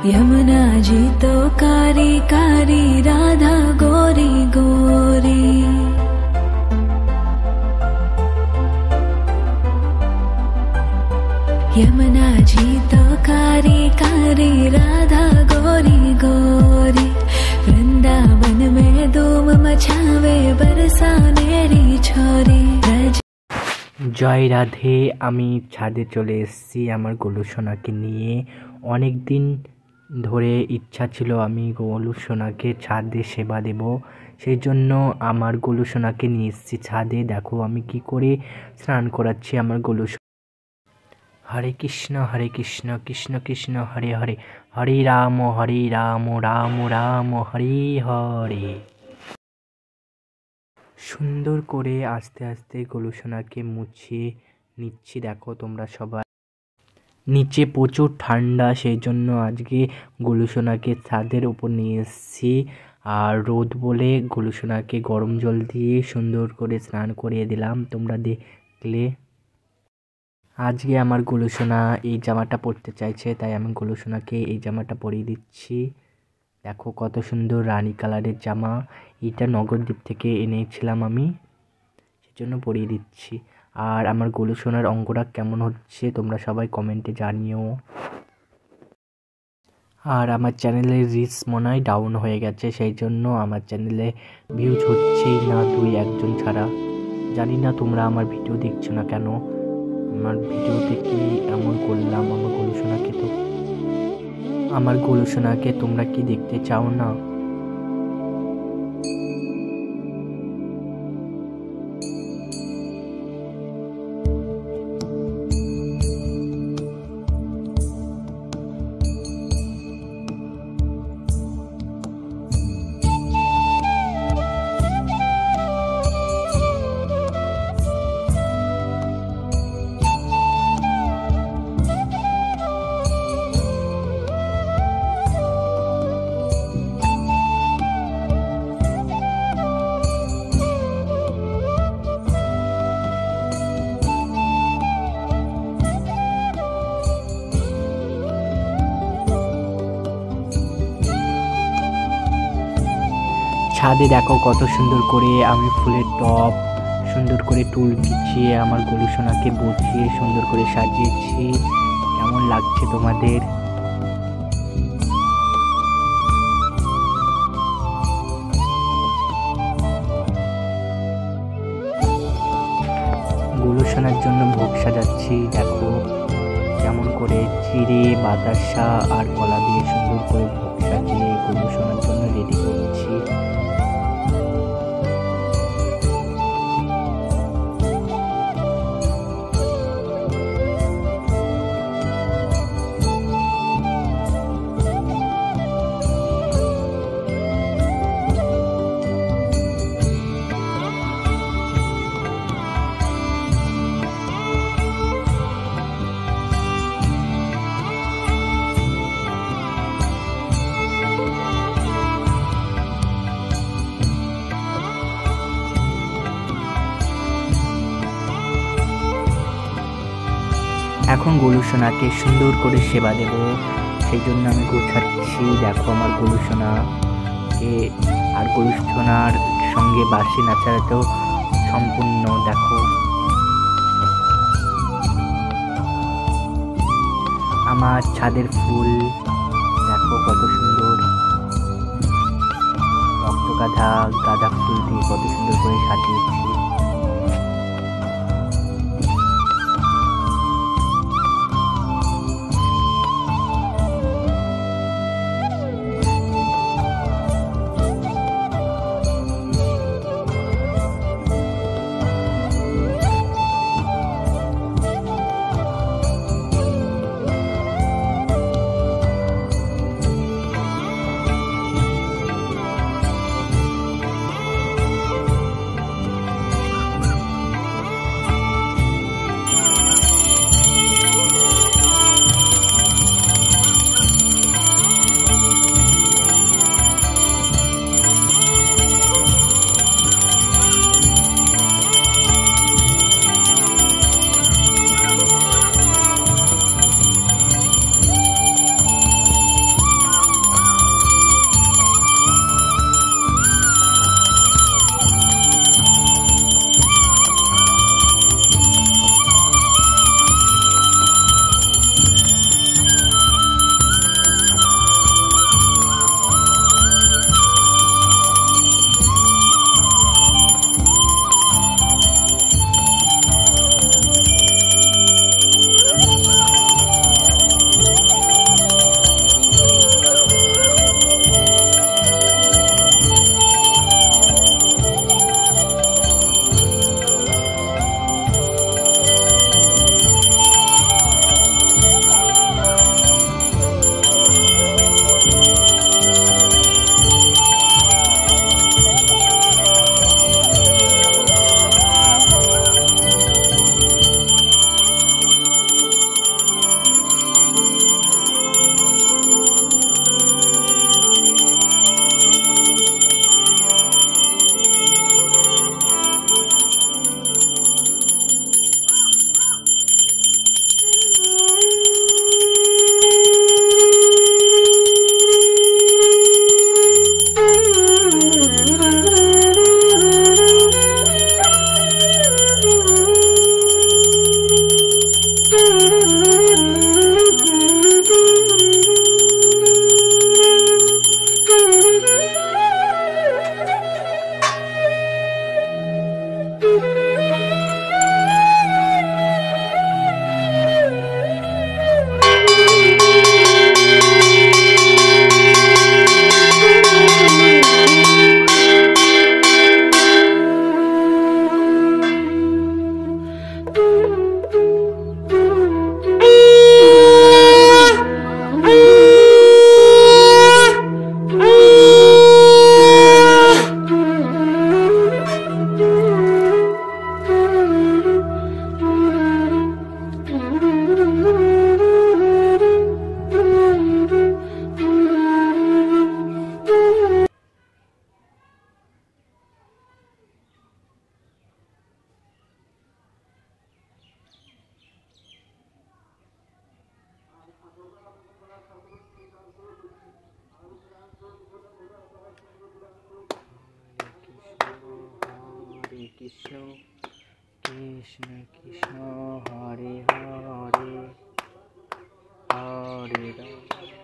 यमुना जी तो कारी कारी, राधा गोरी गोरी। यमुना जी तो कारी कारी, राधा गोरी गोरी। वृंदावन में धूम मचावे, बरसानेरी छोरी। জয় রাধে। আমি ছাদে চলে এসেছি আমার গোলু সোনাকে নিয়ে। অনেক দিন ধরে ইচ্ছা ছিল আমি গোলু সোনাকে ছাদে সেবা দেব, সেই জন্য আমার গোলু সোনাকে নিয়ে এসেছি ছাদে। দেখো আমি কি করে স্নান করাচ্ছি আমার গোলু। হরে কৃষ্ণ কৃষ্ণ কৃষ্ণ হরে হরে, হরে রাম রাম রাম হরে হরে। সুন্দর করে আস্তে আস্তে গোলু সোনাকে মুছিয়ে নিচ্ছি। দেখো তোমরা সবাই, নিচে প্রচুর ঠান্ডা, সেই জন্য আজকে গোলু সোনাকে ছাদের উপর নিয়ে এসেছি। আর রোদ বলে গোলু সোনাকে গরম জল দিয়ে সুন্দর করে স্নান করিয়ে দিলাম। তোমরা দেখলে আজকে আমার গোলু সোনা এই জামাটা পরতে চাইছে, তাই আমি গোলু সোনাকে এই জামাটা পরিয়ে দিচ্ছি। দেখো কত সুন্দর রানী কালারের জামা, এটা নগরদ্বীপ থেকে এনেছিলাম আমি, সেজন্য পরিয়ে দিচ্ছি। আর আমার গোলু সোনার অঙ্গরাগ কেমন হচ্ছে তোমরা সবাই কমেন্টে জানিও। আর আমার চ্যানেলের রিচ মনে হয় ডাউন হয়ে গেছে, সেই জন্য আমার চ্যানেলে ভিউজ হচ্ছেই না, 2-1 ছাড়া। জানি না তোমরা আমার ভিডিও দেখছো না কেন, আমার ভিডিওতে কি এমন করলাম আমার গোলু সোনাকে? তো আমার গোলু সোনাকে তোমরা কি দেখতে চাও না? ছাদে দেখো কত সুন্দর করে আমি ফুলের টব সুন্দর করে টুল বিছিয়ে আমার গোলু সোনাকে বসিয়ে সুন্দর করে সাজিয়েছি। কেমন লাগছে তোমাদের? গোলু সোনার জন্য ভোগ সাজাচ্ছি। দেখো কেমন করে চিড়ে, বাতাসা আর কলা দিয়ে সুন্দর করে ভোগ সাজিয়ে গোলু সোনার জন্য রেডি করছি। এখন গোলু সোনাকে সুন্দর করে সেবা দেব, সেই জন্য আমি গোছাচ্ছি। দেখো আমার গোলু সোনাকে, আর গোলু সোনার সঙ্গে বাঁশি নাচাটাও সম্পূর্ণ। দেখো আমার ছাদের ফুল, দেখো কত সুন্দর রক্তগাধা গাঁদা ফুল দিয়ে কত সুন্দর করে সাজিয়েছি। কৃষ্ণ কৃষ্ণ কৃষ্ণ হরে হরে হরে রাম